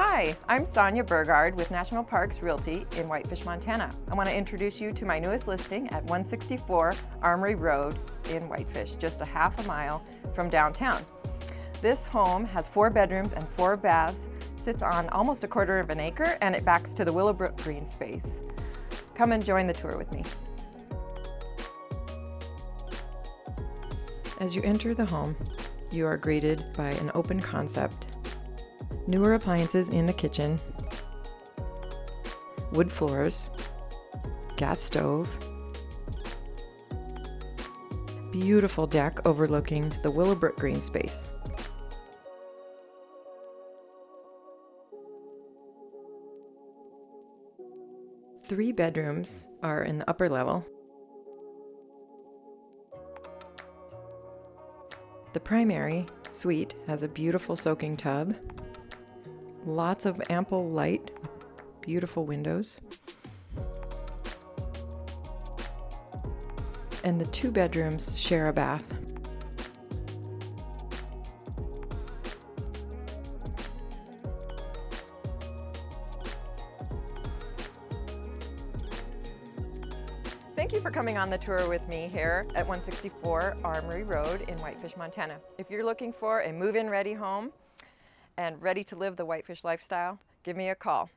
Hi, I'm Sonja Burgard with National Parks Realty in Whitefish, Montana. I want to introduce you to my newest listing at 164 Armory Road in Whitefish, just a half a mile from downtown. This home has 4 bedrooms and 4 baths, sits on almost a quarter of an acre, and it backs to the Willowbrook green space. Come and join the tour with me. As you enter the home, you are greeted by an open concept. Newer appliances in the kitchen, wood floors, gas stove, beautiful deck overlooking the Willowbrook green space. Three bedrooms are in the upper level. The primary suite has a beautiful soaking tub, lots of ample light, beautiful windows, and the 2 bedrooms share a bath. Thank you for coming on the tour with me here at 164 Armory Road in Whitefish, Montana. If you're looking for a move-in ready home and ready to live the Whitefish lifestyle, give me a call.